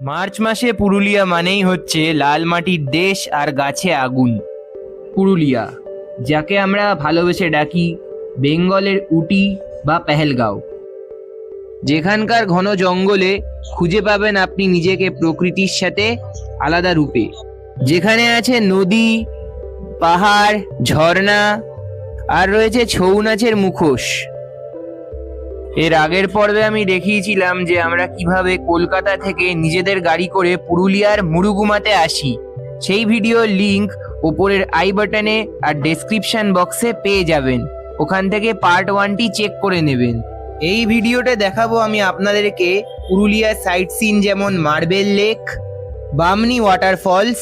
March মাসে পুরুলিয়া মানেই হচ্ছে লাল মাটির দেশ আর গাছে আগুন। পুরুলিয়া, যাকে আমরা ভালোবেসে ডাকি বেঙ্গলের উটি বা পেহেলগাঁও, যেখানকার ঘন জঙ্গলে খুঁজে পাবেন আপনি নিজেকে প্রকৃতির সাথে আলাদা রূপে, যেখানে আছে নদী, পাহাড়, ঝর্ণা আর রয়েছে ছৌ নাচের মুখোশ। এর আগের পর্বে আমি দেখিয়েছিলাম যে আমরা কিভাবে কলকাতা থেকে নিজেদের গাড়ি করে পুরুলিয়ার মুরুগুমাতে আসি। সেই ভিডিওর লিংক ওপরের আই বাটনে আর ডেসক্রিপশন বক্সে পেয়ে যাবেন, ওখান থেকে পার্ট 1টি চেক করে নেবেন। এই ভিডিওতে দেখাবো আমি আপনাদেরকে পুরুলিয়ার সাইট সিন, যেমন marble lake, Bamni waterfalls,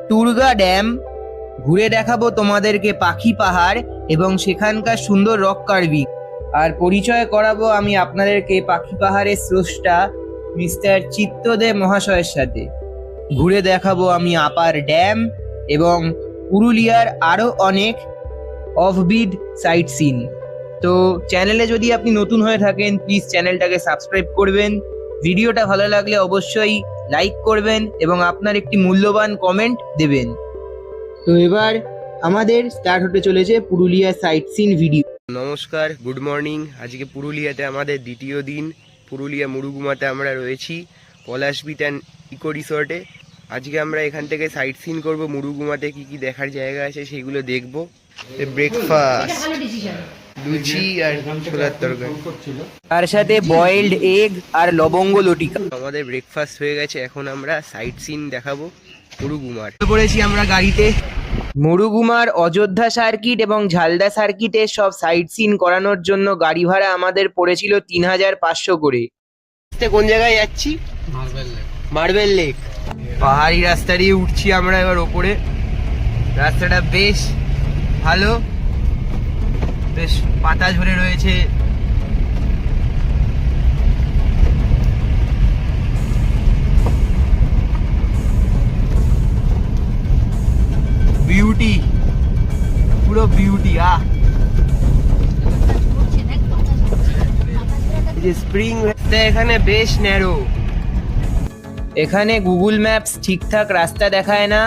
Turga dam. ঘুরে দেখাবো তোমাদেরকে পাখি পাহাড় এবং সেখানকার সুন্দর রক কার্ভিং। আর পরিচয় করাবো আমি আপনাদেরকে পাখি পাহাড়ের স্রষ্টা মিস্টার চিত্তদেব মহাশয়ের সাথে। ঘুরে দেখাবো আমি আপার ড্যাম এবং পুরুলিয়ার আরও অনেক অফবিট সাইট সিন। তো চ্যানেলে যদি আপনি নতুন হয়ে থাকেন, প্লিজ চ্যানেলটাকে সাবস্ক্রাইব করবেন। ভিডিওটা ভালো লাগলে অবশ্যই লাইক করবেন এবং আপনার একটি মূল্যবান কমেন্ট দেবেন। তো এবার আমাদের স্টার্ট হতে চলেছে পুরুলিয়া সাইট সিন ভিডিও। নমস্কার, গুড মর্নিং। আজকে পুরুলিয়াতে আমাদের দ্বিতীয় দিন। পুরুলিয়া মুরুগুমাতে আমরা রয়েছি পলাশবিট অ্যান্ড ইকো রিসর্টে। আজকে আমরা এখান থেকে সাইট সিন করবো। মুরুগুমাতে কি কি দেখার জায়গা আছে সেগুলো দেখবো। ব্রেকফাস্ট, লুচি আর ছোলার তরকারি, তার সাথে বয়েলড এগ আর লবঙ্গ লটিকা। আমাদের ব্রেকফাস্ট হয়ে গেছে, এখন আমরা সাইট সিন দেখাবো মুরুগুমার। পড়েছি আমরা গাড়িতে। মুরুগুমার অযোধ্যা সার্কিট এবং ঝালদা সার্কিটের সব সাইট সিন করানোর জন্য গাড়ি ভাড়া আমাদের পড়েছিল 3500 করে। কোন জায়গায় যাচ্ছি? Marble lake. পাহাড়ি রাস্তা দিয়ে উঠছি আমরা এবার ওপরে। রাস্তাটা বেশ ভালো, বেশ পাতা ঝরে রয়েছে। বিউটি, পুরো বিউটি। স্প্রিং এখানে বেশ ন্যারো। এখানে গুগল ম্যাপস ঠিকঠাক রাস্তা দেখায় না,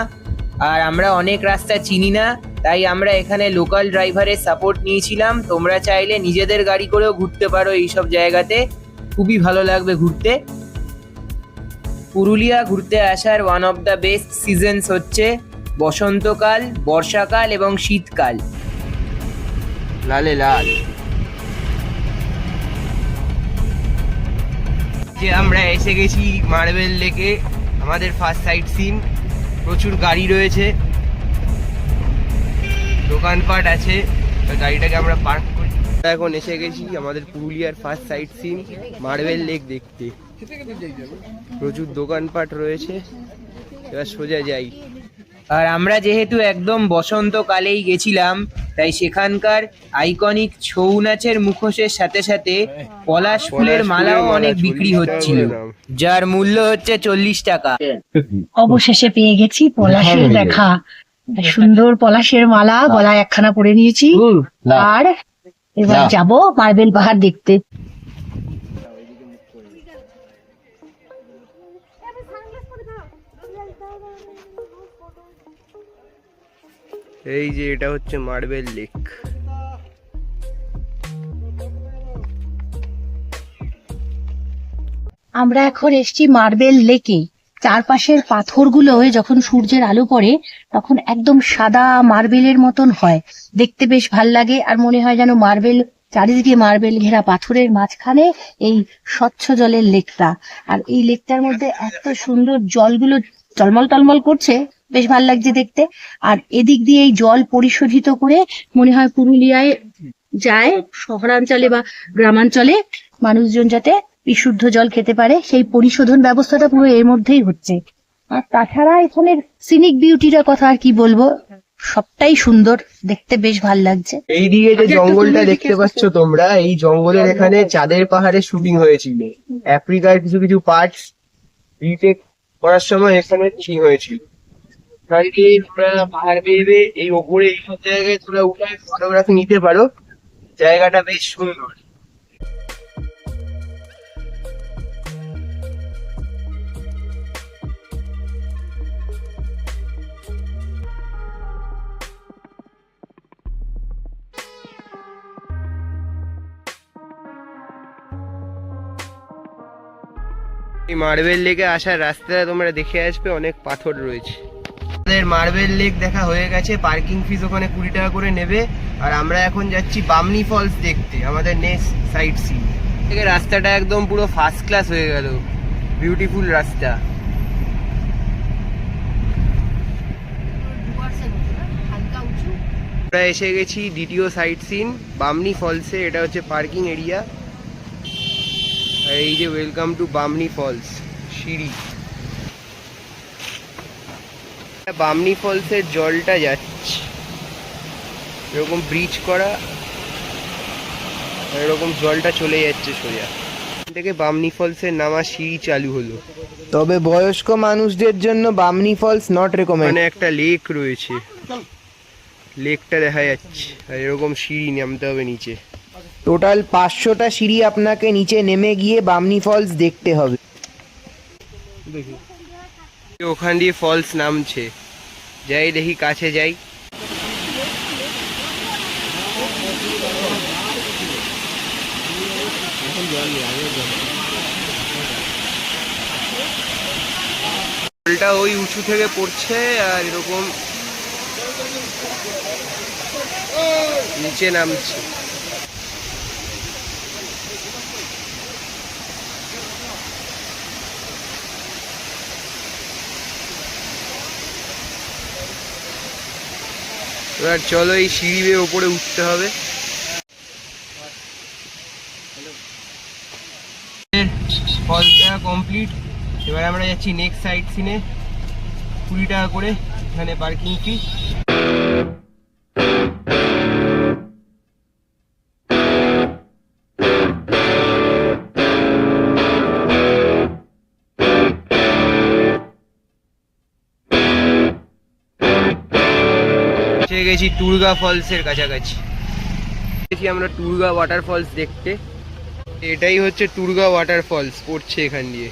আর আমরা অনেক রাস্তা চিনি না, তাই আমরা এখানে লোকাল ড্রাইভারের সাপোর্ট নিয়েছিলাম। তোমরা চাইলে নিজেদের গাড়ি করেও ঘুরতে পারো এইসব জায়গাতে, খুবই ভালো লাগবে ঘুরতে। পুরুলিয়া ঘুরতে আসার one of the best seasons হচ্ছে বসন্তকাল, বর্ষাকাল এবং শীতকাল। লালে লাল। যে আমরা এসে গেছি মার্বেল লেকে, আমাদের ফার্স্ট সাইট সিন। প্রচুর গাড়ি রয়েছে, দোকানপাট আছে, গাড়িটাকে আমরা পার্ক করি। এখন এসে গেছি আমাদের পুরুলিয়ার first sight scene marble lake দেখতে। প্রচুর দোকানপাট রয়েছে, এবার সোজা যাই। আর আমরা যেহেতু একদম বসন্তকালেই গেছিলাম, তাই সেখানকার আইকনিক ছৌ নাচের মুখোশের সাথে সাথে পলাশ ফুলের মালাও অনেক বিক্রি হচ্ছিল, যার মূল্য হচ্ছে 40 টাকা। অবশেষে পেয়ে গেছি পলাশের দেখা। সুন্দর পলাশের মালা গলায় একখানা পরে নিয়েছি, আর এবার যাব মার্বেল পাহাড় দেখতে। এই যে এটা হচ্ছে মার্বেল লেক। আমরা এখন এসছি মার্বেল লেকে। চারপাশের পাথরগুলো যখন সূর্যের আলো পড়ে তখন একদম সাদা মার্বেলের মতন হয়, দেখতে বেশ ভাল লাগে। আর মনে হয় যেন মার্বেল, চারিদিকে মার্বেল ঘেরা পাথরের মাঝখানে এই স্বচ্ছ জলের লেকটা। আর এই লেকটার মধ্যে এত সুন্দর জলগুলো টলমল টলমল করছে, বেশ ভাল লাগছে দেখতে। আর এদিক দিয়ে এই জল পরিশোধিত করে মনে হয় পুরুলিয়ায় যায় শহরাঞ্চলে বা গ্রামাঞ্চলে মানুষজন যাতে বিশুদ্ধ জল খেতে পারে, সেই পরিশোধন ব্যবস্থাটা পুরো এর মধ্যেই হচ্ছে। আর তাছাড়া এখানের সিনিক বিউটিটার কথা আর কি বলবো, সবটাই সুন্দর, দেখতে বেশ ভাল লাগছে। এইদিকে যে জঙ্গলটা দেখতে পাচ্ছ তোমরা, এই জঙ্গলের এখানে চাঁদের পাহাড়ে শুটিং হয়েছিল। আফ্রিকার কিছু কিছু পার্ট রিটেক করার সময় এখানে শুটিং হয়েছিল। পাহাড় বেয়ে এই ওপরে এইসব জায়গায় তোমরা উঠে ফটোগ্রাফি নিতে পারো, জায়গাটা বেশ সুন্দর। এই মার্বেল লেকে আসার রাস্তায় তোমরা দেখে আসবে অনেক পাথর রয়েছে। আমাদের মার্বেল লেক দেখা হয়ে গেছে, পার্কিং ফিস ওখানে 20 টাকা করে নেবে। আর আমরা এখন যাচ্ছি বামনি ফলস দেখতে, আমাদের নেক্সট সাইট সিন। থেকে রাস্তাটা একদম পুরো ফার্স্ট ক্লাস হয়ে গেল, বিউটিফুল রাস্তা। আমরা এসে গেছি দ্বিতীয় সাইট সিন বামনি ফলসে। এটা হচ্ছে পার্কিং এরিয়া। আর এই যে ওয়েলকাম টু বামনি ফলস সিঁড়ি। বামনি ফলসের জলটা যাচ্ছে এরকম ব্রিজ করা, এরকম জলটা চলে যাচ্ছে সোজা। এখান থেকে বামনি ফলসের নামা সিঁড়ি চালু হলো। তবে বয়স্ক মানুষদের জন্য বামনি ফলস নট রেকমেন্ড। মানে একটা লেক রয়েছে, লেকটা দেখা যাচ্ছে, আর এরকম সিঁড়ি নামতে হবে নিচে। টোটাল 500টা সিঁড়ি আপনাকে নিচে নেমে গিয়ে বামনি ফলস দেখতে হবে। ওখান দিয়ে ফলস নামছে, যাই দেখি, কাছে যাই। জলটা ওই উঁচু থেকে পড়ছে আর এরকম নিচে নামছে। এবার চলো এই সিঁড়ি বেয়ে ওপরে উঠতে হবে। ফলস দেখা কমপ্লিট। এবার আমরা যাচ্ছি নেক্সট সাইট সিনে, 20 টাকা করে এখানে পার্কিং ফি। গেছি টুরগা ফলসের কাছাকাছি। আমরা টুরগা ওয়াটার ফলস দেখতে। এটাই হচ্ছে টুরগা ওয়াটার ফলস, পড়ছে এখান দিয়ে।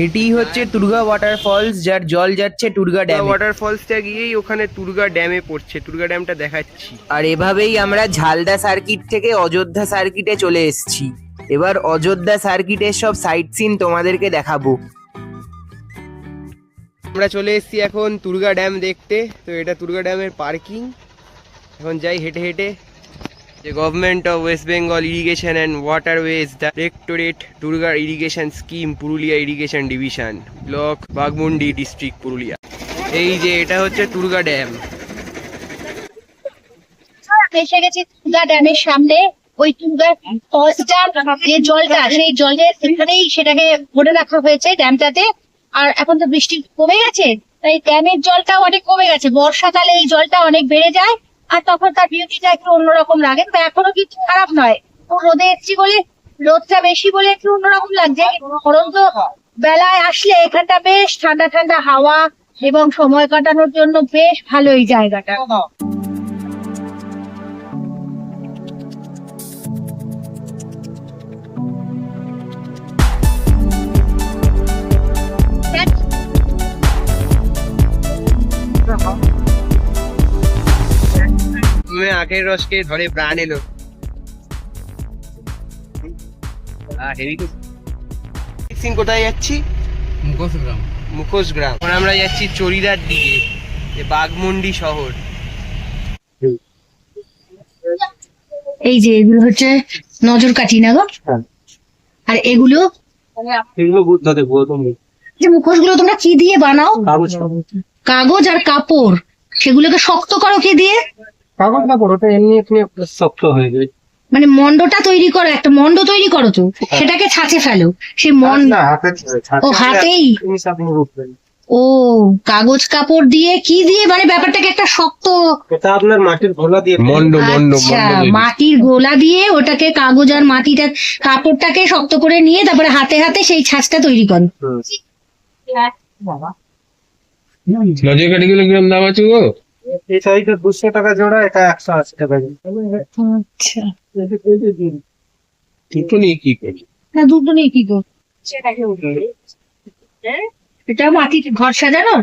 এটি হচ্ছে টুরগা ওয়াটার ফলস, যার জল যাচ্ছে টুরগা ড্যাম। ওয়াটার ফলসটা গিয়েই ওখানে টুরগা ড্যামে পড়ছে, টুরগা ড্যামটা দেখাচ্ছি। আর এভাবেই আমরা ঝালদা সার্কিট থেকে অযোধ্যা সার্কিটে চলে এসেছি। এবার অযোধ্যা সার্কিটের সব সাইট সিন তোমাদেরকে দেখাবো। আমরা চলে এসেছি এখন টুরগা ড্যাম দেখতে। তো এটা টুরগা ড্যামের পার্কিং। এখন যাই হেঁটে হেঁটে। The Government of West Bengal Irrigation and Waterways Directorate Durga Irrigation Scheme Purulia Irrigation Division Block Bagmundi District Purulia। এই যে এটা হচ্ছে টুরগা ড্যাম। এসে গেছি টুরগা ড্যামের সামনে। ওই টুরগা ফলসটার যে জলটা, সেই জলের এখানেই সেটাকে ভরে রাখা হয়েছে ড্যামটাতে। আর এখন তো বৃষ্টি কমে গেছে, তাই ড্যামের জলটা অনেক কমে গেছে। বর্ষাকালে এই জলটা অনেক বেড়ে যায়, আর তখন তার বিউটিটা একটু অন্যরকম লাগে। তো এখনো কিন্তু খারাপ নয়। তো রোদে এসছি বলে, রোদটা বেশি বলে একটু অন্যরকম লাগছে। পরন্ত বেলায় আসলে এখানটা বেশ ঠান্ডা ঠান্ডা হাওয়া এবং সময় কাটানোর জন্য বেশ ভালো এই জায়গাটা। আখের রসকে ধরে প্রাণ এলো। কোথায় যাচ্ছি? মুখোশ গ্রাম। এখন আমরা যাচ্ছি চরিদার দিকে, যে বাঘমুন্ডি শহর। এই যে এগুলো হচ্ছে নজর কাঠি না গো? আর এগুলো যে মুখোশ গুলো তোমরা কি দিয়ে বানাও? কাগজ আর কাপড়। সেগুলোকে শক্ত করো কি দিয়ে? কাগজ কাপড়, ওটা এমনি শক্ত হয়ে যায়। মানে মন্ডটা তৈরি করো, একটা মন্ড তৈরি করো তো, সেটাকে ছাঁচে ফেলো। সেই মন্ড ও হাতেই। ও কাগজ কাপড় দিয়ে কি দিয়ে, মানে ব্যাপারটাকে একটা শক্ত, এটা আপনার মাটির গোলা দিয়ে আচ্ছা মাটির গোলা দিয়ে ওটাকে কাগজ আর মাটিটা কাপড়টাকে শক্ত করে নিয়ে তারপরে হাতে হাতে সেই ছাঁচটা তৈরি করো। নজর কাঠিগুলো কিরকম দাম আছে গো? এই সাইজটা 200 টাকা জোড়া, এটা 180 টাকা জোড়া। আচ্ছা দুটো নিয়ে কি করি? না দুটো নিয়ে কি কর? এটা মাটির ঘর সাজানো,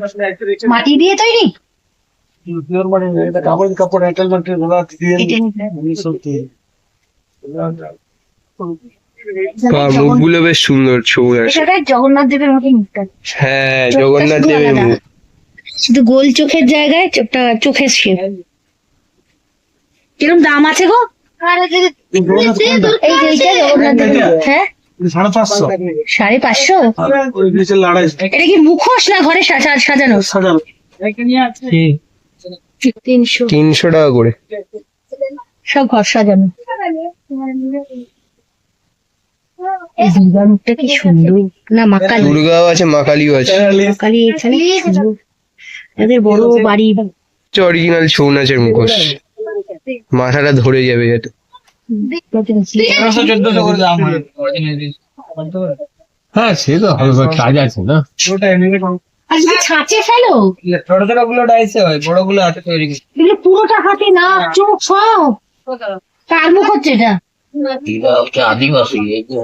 মাটি দিয়ে তৈরি। কাগজ কাপড় এঁটেল মাটির গোলা দিয়ে মুখগুলো বেশ সুন্দর, ছবি আছে। এটা জগন্নাথ দেবের মতো মুখটা, হ্যাঁ, চোখটা জগন্নাথ শুধু দেবের আলাদা। মুখ। শুধু গোল চোখের জায়গায় চোখটা, চোখের শেপ। কিরকম দাম আছে গো? এই যে এইটা জগন্নাথ দেবের, হ্যাঁ 550। এটা কি মুখোশ না ঘরে সাজানো? 300 টাকা করে। সব ঘর সাজানো। এই দুর্গা মুখটা কি সুন্দর না, মা কালী। দুর্গাও আছে, মা কালীও আছে। কালী এখানে কি সুন্দর। এদের বড় বাড়ি। অরিজিনাল ছৌ নাচের মুখোশ, মাথাটা ধরে যাবে যাতে। 1300-1400 করে দাম হয় অরিজিনালি। হ্যাঁ সে তো হবে, কাজ আছে না। আর যদি ছাঁচে ফেলো, ছোট ছোট গুলো ডাইসে হয়, বড় গুলো হাতে তৈরি করে। এগুলো পুরোটা হাতে, না চোখ সব। কার মুখ হচ্ছে এটা?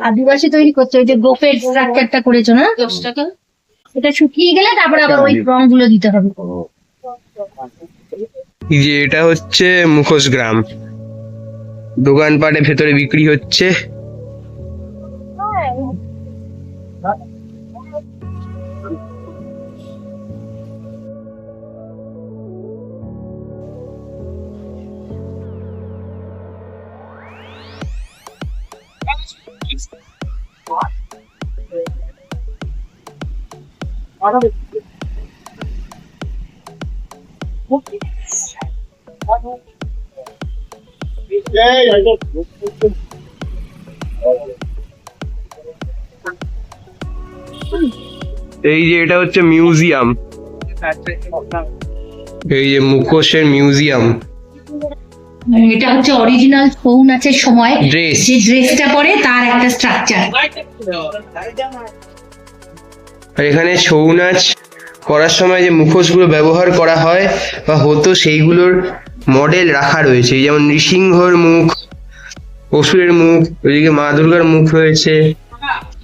আদিবাসী তৈরি করছে, ওই যে গোফের স্ট্রাকচারটা করেছো না? 10 টাকা। এটা শুকিয়ে গেলে তারপরে আবার ওই রং গুলো দিতে হবে। এই যে এটা হচ্ছে মুখোশ গ্রাম, দোকানপাটে ভেতরে বিক্রি হচ্ছে। এই যে এটা হচ্ছে মিউজিয়াম, এই যে মুখোশের মিউজিয়াম। এটা হচ্ছে অরিজিনাল ছৌ নাচের সময় ড্রেস। যে ড্রেসটা পরে তার একটা স্ট্রাকচার। আর এখানে ছৌ নাচ করার সময় যে মুখোশগুলো ব্যবহার করা হয় বা হতো, সেইগুলোর মডেল রাখা রয়েছে। এই যেমন নৃসিংহর মুখ, অসুরের মুখ, ওইদিকে মা দুর্গার মুখ রয়েছে,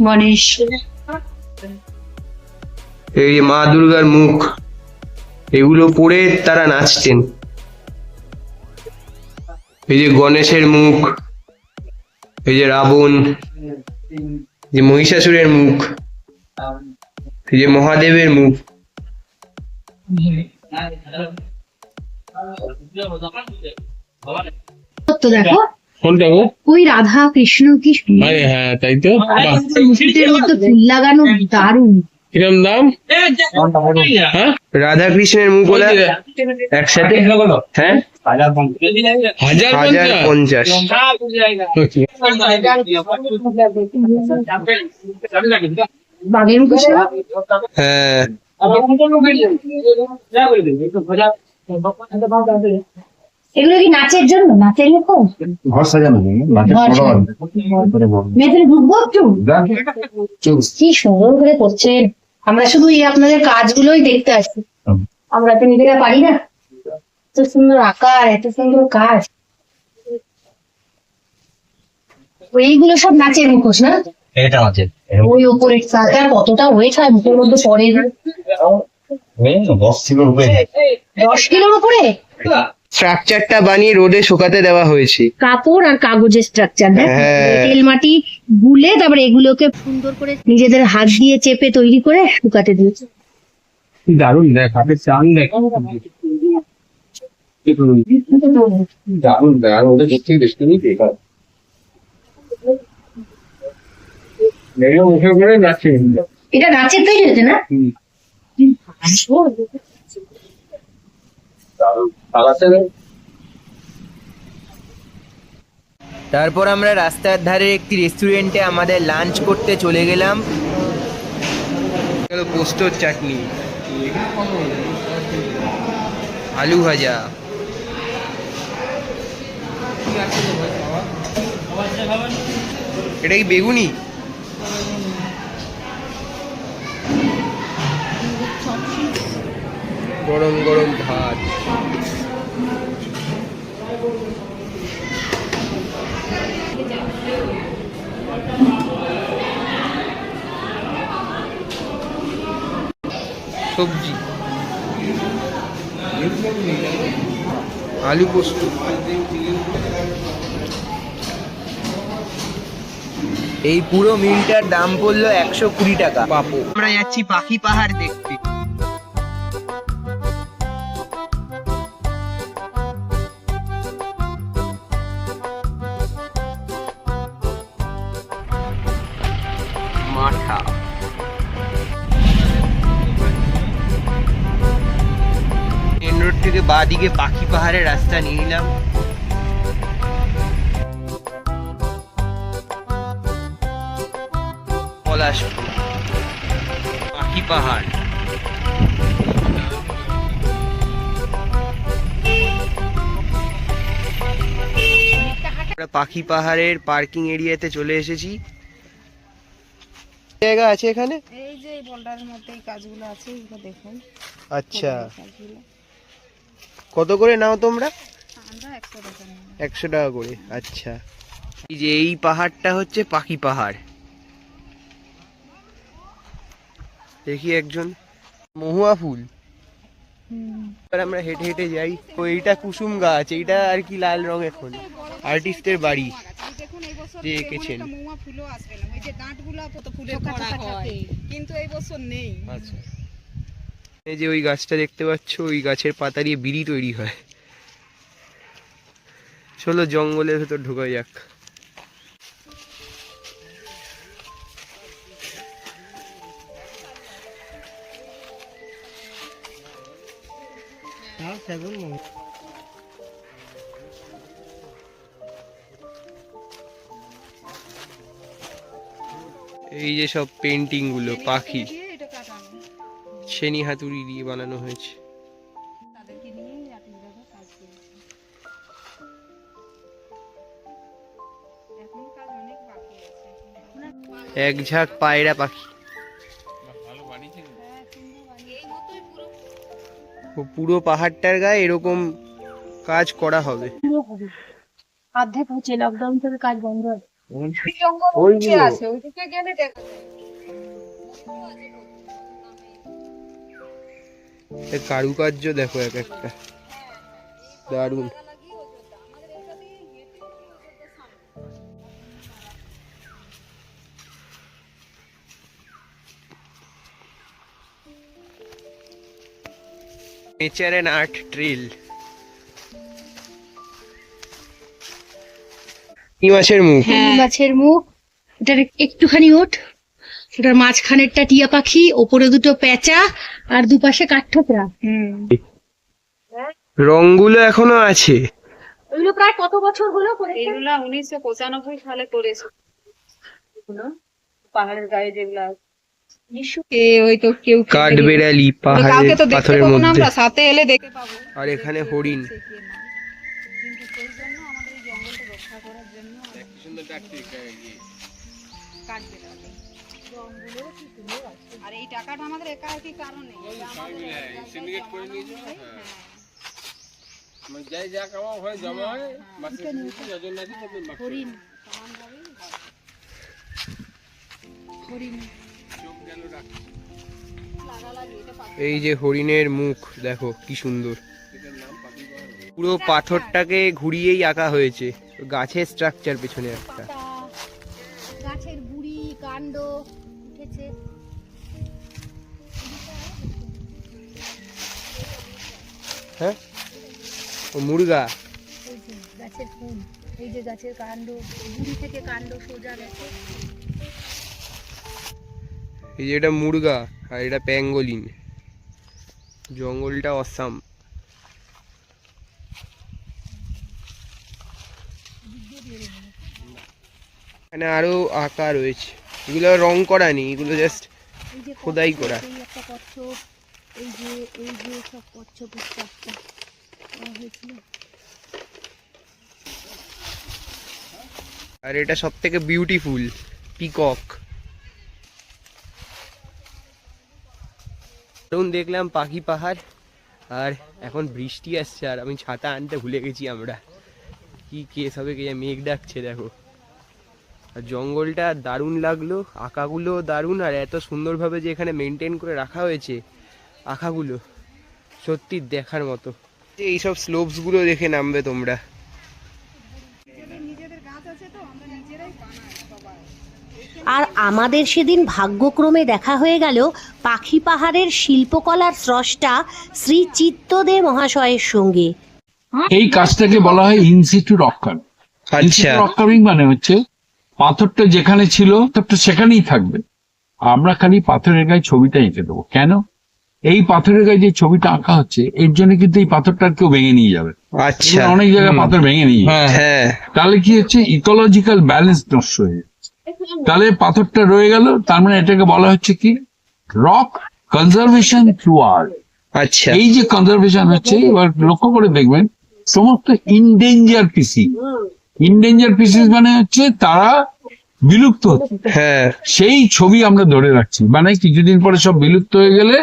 গণেশ। এই যে মা দুর্গার মুখ, এগুলো পরে তারা নাচতেন। এই যে গণেশের মুখ, এই যে রাবণ, যে মহিষাসুরের মুখ, এই যে মহাদেবের মুখ। তো দেখো কোনটা গো? ওই রাধা কৃষ্ণ কি সুন্দর। আরে হ্যাঁ তাই তো। বাহ, মুকুটের মতো ফুল লাগানো, দারুণ। কিরম দাম? হ্যাঁ রাধা কৃষ্ণের মুখ ওলা একসাথে, হ্যাঁ 1050। বাঘের মুখোশ। হ্যাঁ, এগুলো কি নাচের জন্য? নাচের মুখোশ? ঘর সাজানো ঘর সাজানো। মেয়েদের ঢুকবো একটু? কি সুন্দর করে করছেন। আমরা শুধু এই আপনাদের কাজগুলোই দেখতে আসি, আমরা তো নিজেরা পারি না। এত সুন্দর আকার, এত সুন্দর কাজ। এইগুলো সব নাচের মুখোশ না? এটা আছে ওই ওপরের চাকা কতটা ওয়েট হয় মুখের মধ্যে পড়ে? 10 কিলোর উপরে। 10 কিলোর উপরে। স্ট্রাকচারটা বানিয়ে রোদে শুকাতে দেওয়া হয়েছে। কাপড় আর কাগজের স্ট্রাকচার, হ্যাঁ। তেল মাটি গুলে তারপরে এগুলোকে সুন্দর করে নিজেদের হাত দিয়ে চেপে তৈরি করে শুকাতে দিয়েছে। দারুণ দেখ, হাতের চান দেখ, দারুণ দেখ। আর ওদের দেখতে দেখতে নিই বেকার মুখে করে যাচ্ছে। এটা নাচের তৈরি হয়েছে না? তারপর আমরা রাস্তার ধারে একটি রেস্টুরেন্টে আমাদের লাঞ্চ করতে চলে গেলাম। পোস্তর চাটনি, আলু ভাজা, এটা কি বেগুনি? গরম গরম ভাত, সবজি, আলু পোস্ত। এই পুরো মিলটার দাম পড়লো 120 টাকা পাপো। আমরা যাচ্ছি পাখি পাহাড় দেখতে। মাঠা মেন রোড থেকে বাঁ দিকে পাখি পাহাড়ের রাস্তা নিয়ে নিলাম। পলাশপুর পাখি পাহাড়। আমরা পাখি পাহাড়ের পার্কিং এরিয়াতে চলে এসেছি। জায়গা আছে এখানে? এই যে এই বোল্ডারের মধ্যে এই কাজগুলো আছে, এগুলো দেখুন। আচ্ছা, কাজগুলো কত করে নাও তোমরা? আমরা 100 টাকা নিই। 100 টাকা করে। আচ্ছা, এই যে এই পাহাড়টা হচ্ছে পাখি পাহাড়। দেখি একজন মহুয়া ফুল। এবার আমরা হেঁটে হেঁটে যাই। তো এইটা কুসুম গাছ, এইটা আর কি লাল রং। এখন আর্টিস্টের বাড়ি দেখুন এই বছর যে এঁকেছেন। মৌয়া ফুলও আসবে না, ওই যে ডাঁটগুলো তো ফুলের ভরা হয়, কিন্তু এই বছর নেই। আচ্ছা, এই যে ওই গাছটা দেখতে পাচ্ছ, ওই গাছের পাতা দিয়ে বিড়ি তৈরি হয়। চলো জঙ্গলের ভেতর ঢোকা যাক। এই যে সব পেন্টিং গুলো পাখি এটা কাটানো ছেনি হাতুড়ি দিয়ে বানানো হয়েছে। তাদেরকে নিয়ে আপনি দেখো কাজ করেছে। এখন কাজ অনেক বাকি আছে। এক ঝাঁক পায়রা পাখি। ও পুরো পাহাড়টার গায়ে এরকম কাজ করা হবে। পুরো হবে, অর্ধেক হচ্ছে, লকডাউন থেকে কাজ বন্ধ আছে। জঙ্গল উঠে আছে, ওইদিকে গেলে দেখা যায়। এর কারুকার্য দেখো এক একটা, দারুণ। Nature and art trail. মাছের মুখ। মাছের মুখ, এটার একটুখানি ওঠ, ওটার মাঝখানেরটা টিয়া পাখি, ওপরে দুটো পেঁচা আর দুপাশে কাঠঠোকরা। রংগুলো এখনো আছে। ওইগুলো প্রায় কত বছর হলো করেছে? এগুলা 1995 সালে করেছে। পাহাড়ের গায়ে যেগুলা ওই তো কেউ কাঠবেড়ালি কাউকে পাহাড়ের তো দেখতে পাথরের পাবো না, মধ্যে। আমরা সাথে এলে দেখতে পাবো। আর এখানে হরিণ। কিন্তু সেই জন্য আমাদের এই জঙ্গলটা রক্ষা করার জন্য কাঠবেড়ালি জঙ্গলের কি সুন্দর আছে। আর এই টাকাটা আমাদের একা একই কারণে সিন্ডিকেট করে নিয়েছে। হ্যাঁ, মানে যাই যা কামাও হয় জমা হয় মাসে যজন নাকি তবে হরিণ সমান ভাবে হরিণ চোখ গেল রাখ লাগা লাগি। এটা এই যে হরিণের মুখ দেখো কি সুন্দর, পুরো পাথরটাকে ঘুরিয়েই আঁকা হয়েছে। গাছের স্ট্রাকচার পেছনে একটা। গাছের গুড়ি কাণ্ড উঠেছে। হ্যাঁ, ও মুরগা। এই যে গাছের ফুল, এই যে গাছের কাণ্ড, গুড়ি থেকে কাণ্ড সোজা গেছে। এই যে এটা মুরগা আর এটা প্যাঙ্গোলিন। জঙ্গলটা অসাম। এখানে আরো আঁকা রয়েছে, এগুলো রং করা নেই, এগুলো জাস্ট এই যে খোদাই করা। এই একটা কচ্ছপ, এই যে সব কচ্ছপ স্ট্রাকচার করা হয়েছিল। আর এটা সব থেকে বিউটিফুল পিকক। তখন দেখলাম পাখি পাহাড়, আর এখন বৃষ্টি আসছে আর আমি ছাতা আনতে ভুলে গেছি। আমরা কি কেস হবে কে, মেঘ ডাকছে দেখো। আর জঙ্গলটা দারুণ লাগলো, আঁকাগুলো দারুণ, আর এত সুন্দরভাবে যে এখানে মেনটেন করে রাখা হয়েছে আঁকাগুলো, সত্যি দেখার মতো। এইসব স্লোপস গুলো দেখে নামবে তোমরা। নিজেদের গাছ আছে তো আমরা নিজেরাই বানাই সবাই। আর আমাদের সেদিন ভাগ্যক্রমে দেখা হয়ে গেল পাখি পাহাড়ের শিল্পকলার স্রষ্টা শ্রী চিত্তদে মহাশয়ের সঙ্গে। এই কাজটাকে বলা হয় ইনসিটু রক কার্ভিং। আচ্ছা রক কার্ভিং মানে হচ্ছে পাথরটা যেখানে ছিল পাথরটা সেখানেই থাকবে, আমরা খালি পাথরের গায়ে ছবিটা এঁকে দেবো। কেন? এই পাথরের গায়ে যে ছবিটা আঁকা হচ্ছে এর জন্য কিন্তু এই পাথরটা কেউ ভেঙে নিয়ে যাবে। আচ্ছা অনেক জায়গায় পাথর ভেঙে নিয়ে যাবে। হ্যাঁ তাহলে কি হচ্ছে, ইকোলজিক্যাল ব্যালেন্স নষ্ট হয়ে যাচ্ছে। তাহলে পাথরটা রয়ে গেল, তার মানে এটাকে বলা হচ্ছে কি রক কনজারভেশন থ্রু আর্ট। আচ্ছা এই যে কনজারভেশন হচ্ছে, এবার লক্ষ্য করে দেখবেন সমস্ত ইনডেঞ্জার পিসিস মানে হচ্ছে তারা বিলুপ্ত হচ্ছে, হ্যাঁ সেই ছবি আমরা ধরে রাখছি। মানে কিছুদিন পরে সব বিলুপ্ত হয়ে গেলে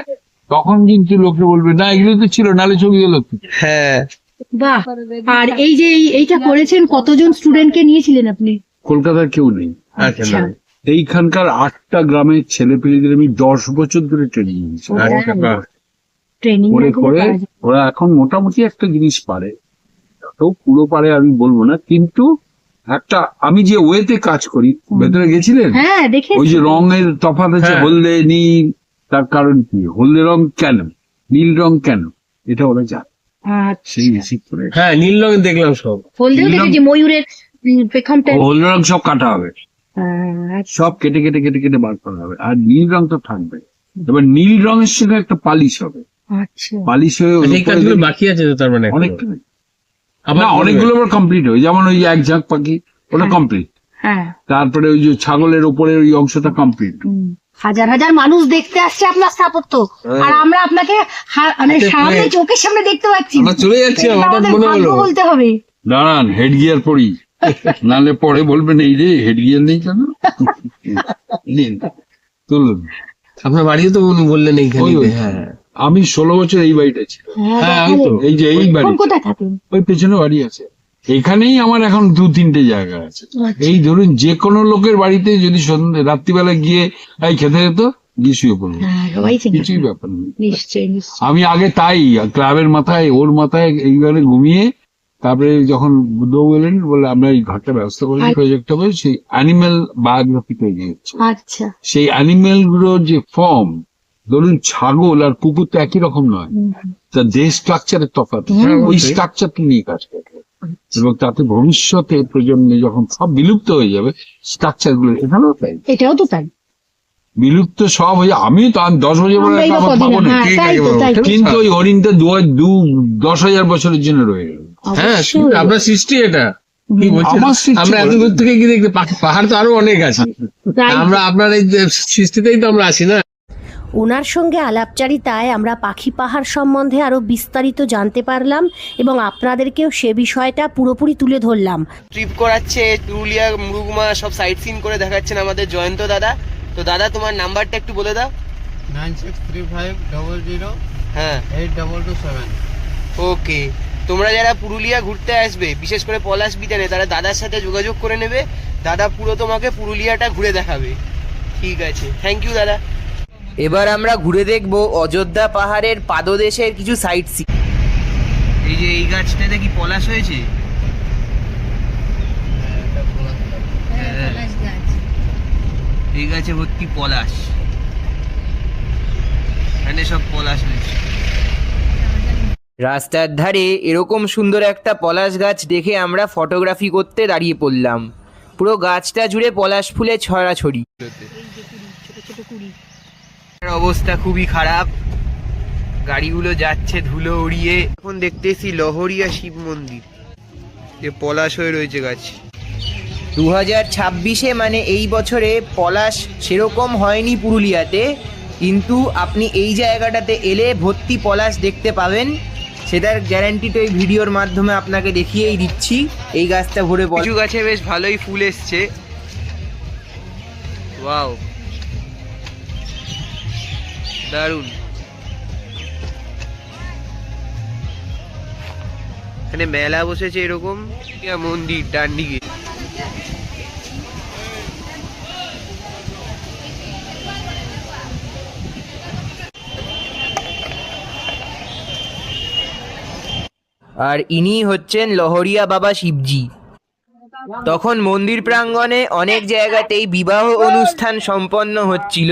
তখন কিন্তু লোকে বলবে না এগুলো তো ছিল, নালে ছবি গেল। হ্যাঁ বাহ! আর এই যে এইটা করেছেন, কতজন স্টুডেন্টকে নিয়েছিলেন আপনি? কলকাতার কেউ নেই, আচ্ছা। এইখানকার 8টা গ্রামের ছেলে পেলেদের আমি 10 বছর ধরে ট্রেনিং দিয়েছি। ট্রেনিং করে করে ওরা এখন মোটামুটি একটা জিনিস পারে, তো পুরো পারে আমি বলবো না, কিন্তু একটা আমি যে ওয়েতে কাজ করি, ভেতরে গেছিলেন? হ্যাঁ, দেখে ওই যে রঙের তফাৎ আছে, হলদে নীল, তার কারণ কি? হলদে রং কেন, নীল রং কেন, এটা ওরা জানে। সেই বেসিক করে হ্যাঁ, নীল রঙের দেখলাম সব। হলদেও দেখেছি, ময়ূরের পেখমটা। হলদে রং সব কাটা হবে, সব কেটে কেটে কেটে কেটে বার করা হবে, আর নীল রং তো থাকবে। এবার নীল রঙের সঙ্গে একটা পালিশ হবে, আচ্ছা, পালিশ হয়ে এই কাজগুলো বাকি আছে তো, তার মানে অনেকটা না, অনেকগুলো আবার কমপ্লিট হয়। যেমন ওই এক ঝাঁক পাখি, ওটা কমপ্লিট। হ্যাঁ, তারপরে ওই যে ছাগলের উপরের ওই অংশটা কমপ্লিট। হাজার হাজার মানুষ দেখতে আসছে আপনার স্থাপত্য, আর আমরা আপনাকে মানে সামনে চোখের সামনে দেখতে পাচ্ছি। আমরা চলে যাচ্ছি, এটা হঠাৎ আমাদের মনে ভাগ্য হলো। বলতে হবে। দাঁড়ান, হেড গিয়ার পরি, নালে পরে বলবেন এই রে হেড গিয়ার নেই কেন। নিন, তুলুন। আপনার বাড়িও তো বললেন এইখানে। ওই ওই, হ্যাঁ, আমি 16 বছর এই বাড়িটা ছিল। হ্যাঁ, ওই তো। এই যে এই বাড়ি, এখন কোথায় থাকেন? ওই পেছনে বাড়ি আছে, এখানেই আমার এখন 2-3টে জায়গা আছে। এই ধরুন যে কোনো লোকের বাড়িতে যদি রাত্রিবেলা গিয়ে এই খেতে যেত, গিয়ে শুয়ে পড়বো, হ্যাঁ, সবাই চিনে। কিছুই ব্যাপার নেই। নিশ্চয়ই নিশ্চয়ই। আমি আগে তাই ক্লাবের মাথায়, ওর মাথায় এইবারে ঘুমিয়ে, তারপরে যখন বুদ্ধবাবু এলেন বলে আমরা এই ঘরটা ব্যবস্থা করেছি, প্রজেক্ট হবে, সেই অ্যানিমেল বায়োগ্রাফি তৈরি হচ্ছে। আচ্ছা, সেই অ্যানিমেল গুলোর যে ফর্ম, ধরুন ছাগল আর কুকুর তো একই রকম নয়, তা দেহ স্ট্রাকচারের তফাৎ, ওই স্ট্রাকচারকে নিয়ে কাজ করবে, এবং তাতে ভবিষ্যতে প্রজন্মে যখন সব বিলুপ্ত হয়ে যাবে, স্ট্রাকচার গুলো এখানেও তাই এটাও তো তাই। বিলুপ্ত সব হয়ে যাবে। আমি তো 10 বছর পরে আমরাই বা আবার কদিন, পাবো না, হ্যাঁ, তাই তো, তাই তো। কিন্তু ওই হরিণটা 10,000 বছরের জন্য রয়ে গেল। হ্যাঁ, অবশ্যই। আপনার সৃষ্টি এটা। কি বলছেন? আমার সৃষ্টি আমরা এত বলে। দূর থেকে গিয়ে দেখতে পাহাড় তো আরো অনেক আছে। তাই। আমরা আপনার এই যে সৃষ্টিতেই তো আমরা আসি না। ওনার সঙ্গে আলাপচারিতায় আমরা পাখি পাহাড় সম্বন্ধে আরো বিস্তারিত জানতে পারলাম, এবং আপনাদেরকেও সে বিষয়টা পুরোপুরি তুলে ধরলাম। ট্রিপ করাচ্ছে পুরুলিয়া, মুরুগুমা সব সাইট সিন করে দেখাচ্ছেন আমাদের জয়ন্ত দাদা। তো দাদা, তোমার নাম্বারটা একটু বলে দাও। 963500 হ্যাঁ, 8227। ওকে। তোমরা যারা পুরুলিয়া ঘুরতে আসবে, বিশেষ করে পলাশ বিতানে, তারা দাদার সাথে যোগাযোগ করে নেবে। দাদা পুরো তোমাকে পুরুলিয়াটা ঘুরে দেখাবে। ঠিক আছে, থ্যাংক ইউ দাদা। এবার আমরা ঘুরে দেখব অযোধ্যা পাহাড়ের পাদদেশের কিছু সাইট সিন। এই যে এই গাছটাতে কি পলাশ হয়েছে? এই গাছে ভর্তি পলাশ, এখানে সব পলাশ হয়েছে। রাস্তার ধারে এরকম সুন্দর একটা পলাশ গাছ দেখে আমরা ফটোগ্রাফি করতে দাঁড়িয়ে পড়লাম। পুরো গাছটা জুড়ে পলাশ ফুলে ছড়াছড়ি। অবস্থা খুবই খারাপ, গাড়িগুলো যাচ্ছে ধুলো উড়িয়ে। এখন দেখতেছি লহরিয়া শিব মন্দির, যে পলাশ হয়ে রয়েছে গাছ। 2026-এ মানে এই বছরে পলাশ সেরকম হয়নি পুরুলিয়াতে, কিন্তু আপনি এই জায়গাটাতে এলে ভর্তি পলাশ দেখতে পাবেন, সেটার গ্যারান্টি তো এই ভিডিওর মাধ্যমে আপনাকে দেখিয়েই দিচ্ছি। এই গাছটা ভরে কিছু গাছে বেশ ভালোই ফুল এসছে। ওয়াও, দারুণ। এখানে মেলা বসেছে এরকম, মন্দির ডান দিকে। আর ইনি হচ্ছেন লহরিয়া বাবা শিবজি। তখন মন্দির প্রাঙ্গণে অনেক জায়গাতেই বিবাহ অনুষ্ঠান সম্পন্ন হচ্ছিল।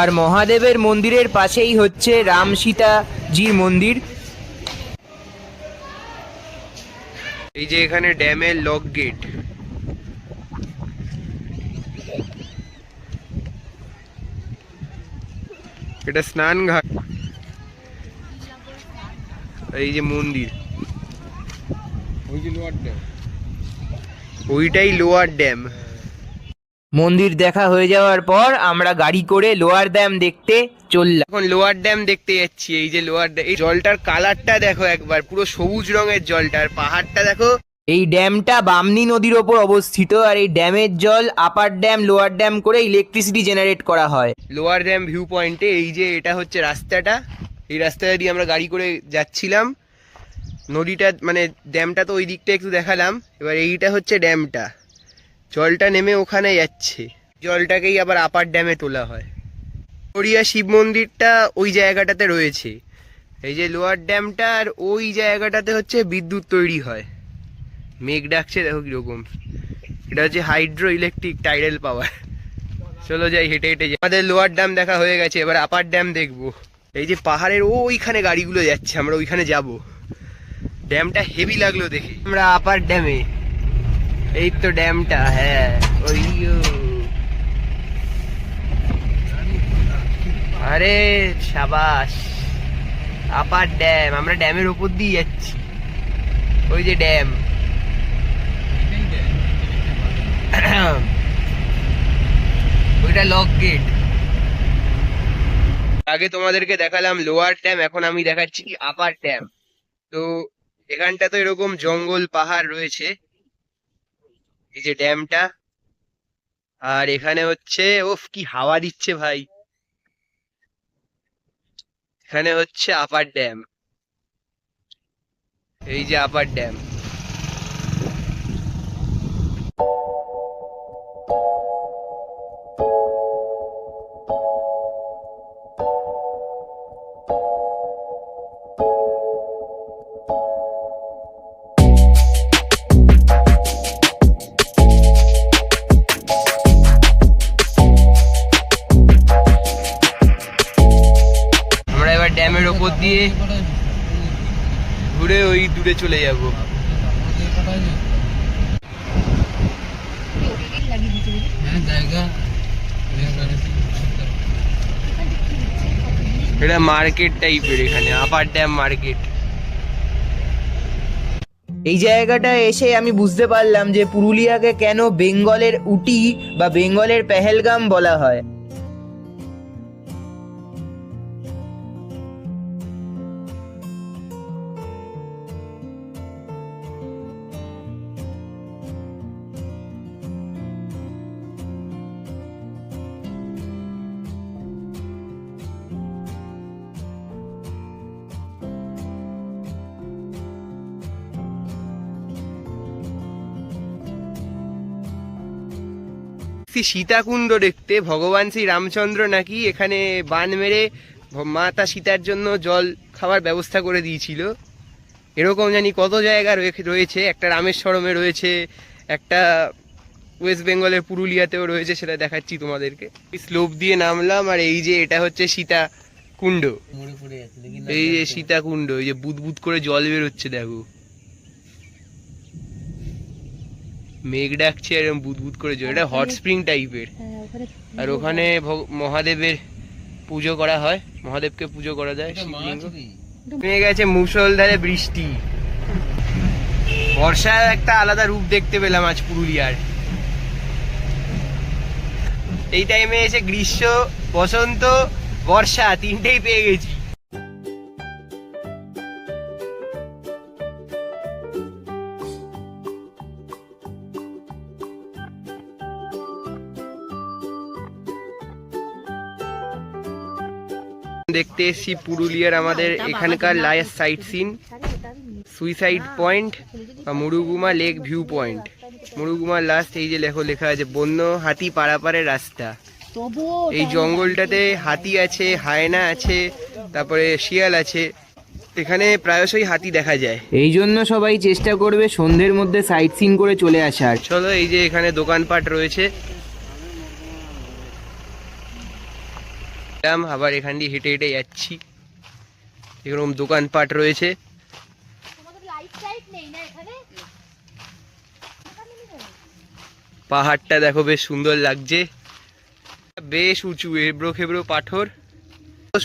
আর মহাদেবের মন্দিরের পাশেই হচ্ছে রাম সীতাজির মন্দির। এই যে এখানে ড্যামের লক গেট, এটা স্নান ঘাট, এই যে মন্দির, ওইটাই লোয়ার ড্যাম। মন্দির দেখা হয়ে যাওয়ার পর আমরা গাড়ি করে লোয়ার ড্যাম দেখতে চললাম। এখন লোয়ার ড্যাম দেখতে যাচ্ছি। এই যে লোয়ার ড্যাম, এই জলটার কালারটা দেখো একবার, পুরো সবুজ রঙের জলটা, আর পাহাড়টা দেখো। এই ড্যামটা বামনি নদীর ওপর অবস্থিত, আর এই ড্যামের জল আপার ড্যাম লোয়ার ড্যাম করে ইলেকট্রিসিটি জেনারেট করা হয়। লোয়ার ড্যাম ভিউ পয়েন্টে এই যে এটা হচ্ছে রাস্তাটা, এই রাস্তাটা দিয়ে আমরা গাড়ি করে যাচ্ছিলাম। নদীটা মানে ড্যামটা তো ওই দিকটা একটু দেখালাম, এবার এইটা হচ্ছে ড্যামটা, জলটা নেমে ওখানে যাচ্ছে, জলটাকেই আবার আপার ড্যামে তোলা হয়। গড়িয়া শিব মন্দিরটা ওই জায়গাটাতে রয়েছে, এই যে লোয়ার ড্যামটা, আর ওই জায়গাটাতে হচ্ছে বিদ্যুৎ তৈরি হয়। মেঘ ডাকছে দেখো কিরকম, এটা হচ্ছে হাইড্রো ইলেকট্রিক টাইডাল পাওয়ার। চলো যাই, হেঁটে হেঁটে যাই। আমাদের লোয়ার ড্যাম দেখা হয়ে গেছে, এবার আপার ড্যাম দেখবো। এই যে পাহাড়ের ওইখানে গাড়িগুলো যাচ্ছে, আমরা ওইখানে যাব। ড্যামটা হেভি লাগলো দেখে। আমরা আপার ড্যামে, এই তো ড্যামটা, হ্যাঁ ওই। আরে সাবাস, আপার ড্যাম। আমরা ড্যামের উপর দিয়ে যাচ্ছি, ওই যে ড্যাম। ওইটা লক গেট। আগে তোমাদেরকে দেখালাম লোয়ার ড্যাম, এখন আমি দেখাচ্ছি কি আপার ড্যাম। তো এখানটা তো এরকম জঙ্গল পাহাড় রয়েছে, এই যে ড্যামটা, আর এখানে হচ্ছে ওফ কি হাওয়া দিচ্ছে ভাই। এখানে হচ্ছে আপার ড্যাম, এই যে আপার ড্যাম। ড্যামের ওপর দিয়ে ঘুরে ওই দূরে চলে যাব। এটা মার্কেট টাইপের, এখানে আপার ড্যাম মার্কেট। এই জায়গাটা এসে আমি বুঝতে পারলাম যে পুরুলিয়াকে কেন বেঙ্গলের উটি বা বেঙ্গলের পেহেলগাম বলা হয়। সীতাকুণ্ড দেখতে, ভগবান শ্রী রামচন্দ্র নাকি এখানে বান মেরে মাতা সীতার জন্য জল খাওয়ার ব্যবস্থা করে দিয়েছিল। এরকম জানি কত জায়গা রয়েছে, একটা রামেশ্বরমে রয়েছে, একটা ওয়েস্ট বেঙ্গলের পুরুলিয়াতেও রয়েছে, সেটা দেখাচ্ছি তোমাদেরকে। স্লোপ দিয়ে নামলাম, আর এই যে এটা হচ্ছে সীতাকুণ্ড, এই যে সীতাকুণ্ড, এই যে বুদবুদ করে জল বেরোচ্ছে দেখো, মেঘ ডাকছে এরকম বুদবুদ করে জল, এটা হট স্প্রিং টাইপের। আর ওখানে মহাদেবের পুজো করা হয়, মহাদেবকে পুজো করা যায়। শিবলিঙ্গ নেমে গেছে মুষলধারে বৃষ্টি, বর্ষার একটা আলাদা রূপ দেখতে পেলাম আজ পুরুলিয়ার। এই টাইমে এসে গ্রীষ্ম, বসন্ত, বর্ষা তিনটেই পেয়ে গেছি। দেখতে এসেছি পুরুলিয়ার আমাদের এখানকার last sight seen suicide point বা মুরুগুমা লেক ভিউ পয়েন্ট। মুরুগুমার লাস্ট এই যে লেখা আছে বন্য হাতি পারাপারের রাস্তা। এই জঙ্গলটাতে হাতি আছে, হায়না আছে, তারপরে শিয়াল আছে, এখানে প্রায়শই হাতি দেখা যায়। এই জন্য সবাই চেষ্টা করবে সন্ধ্যের মধ্যে সাইট সিন করে চলে আসার। চলো, এই যে এখানে দোকানপাট রয়েছে, আবার এখান দিয়ে হেঁটে হেঁটে যাচ্ছি, এরকম দোকানপাট রয়েছে। পাহাড়টা দেখো বেশ সুন্দর লাগছে, বেশ উঁচু, এবড়ো খেবড়ো পাথর।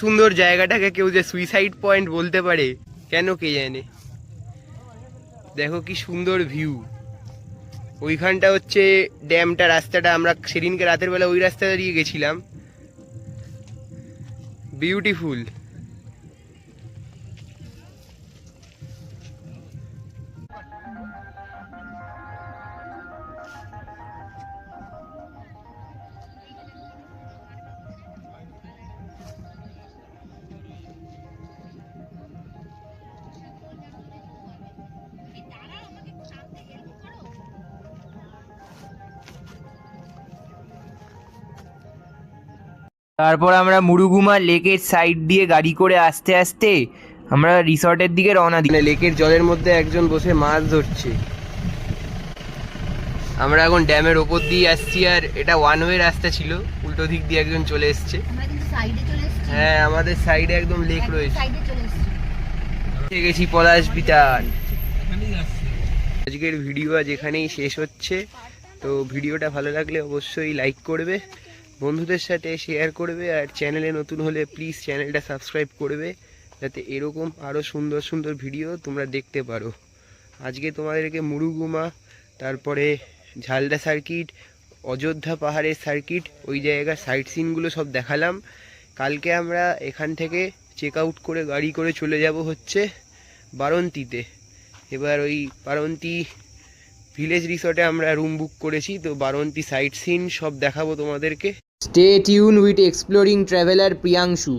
সুন্দর জায়গাটাকে কেউ যে সুইসাইড পয়েন্ট বলতে পারে কেন কে জানে। দেখো কি সুন্দর ভিউ। ওইখানটা হচ্ছে ড্যামটা, রাস্তাটা আমরা সেদিনকে রাতের বেলা ওই রাস্তা দিয়ে গেছিলাম, বিউটিফুল। তারপর আমরা মুরুগুমা লেকের সাইড দিয়ে গাড়ি করে আস্তে আস্তে আমরা রিসর্টের দিকে রওনা দিই। লেকের জলের মধ্যে একজন বসে মাছ ধরছে। আমরা এখন ড্যামের ওপর দিয়ে আসছি, আর এটা ওয়ান ওয়ে রাস্তা ছিল, উল্টো দিক দিয়ে একজন চলে এসছে। হ্যাঁ, আমাদের সাইডে একদম লেক রয়েছে। গেছি পলাশ বিতান। আজকের ভিডিও আজ এখানেই শেষ হচ্ছে। তো ভিডিওটা ভালো লাগলে অবশ্যই লাইক করবে, বন্ধুদের সাথে শেয়ার করবে, আর চ্যানেলে নতুন হলে প্লিজ চ্যানেলটা সাবস্ক্রাইব করবে, যাতে এরকম আরও সুন্দর সুন্দর ভিডিও তোমরা দেখতে পারো। আজকে তোমাদেরকে মুরুগুমা, তারপরে ঝালদা সার্কিট, অযোধ্যা পাহাড়ের সার্কিট, ওই জায়গার সাইট সিনগুলো সব দেখালাম। কালকে আমরা এখান থেকে চেক আউট করে গাড়ি করে চলে যাব হচ্ছে বারন্তিতে। এবার ওই বারন্তি ভিলেজ রিসর্টে আমরা রুম বুক করেছি, তো বারন্তি সাইট সিন সব দেখাবো তোমাদেরকে। Stay tune with exploring traveller Priyanshu.